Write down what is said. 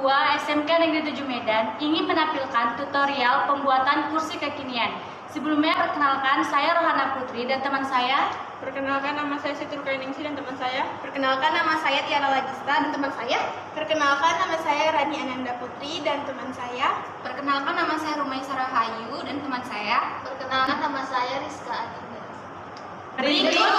2 SMK Negeri 7 Medan ingin menampilkan tutorial pembuatan kursi kekinian. Sebelumnya perkenalkan, saya Rohana Putri dan teman saya. Perkenalkan, nama saya Siti Ningsi dan teman saya. Perkenalkan, nama saya Tiara Lagista dan teman saya. Perkenalkan, nama saya Rani Ananda Putri dan teman saya. Perkenalkan, nama saya Rumai Sarahayu dan teman saya. Perkenalkan, nama saya Rizka Adinda. Berikut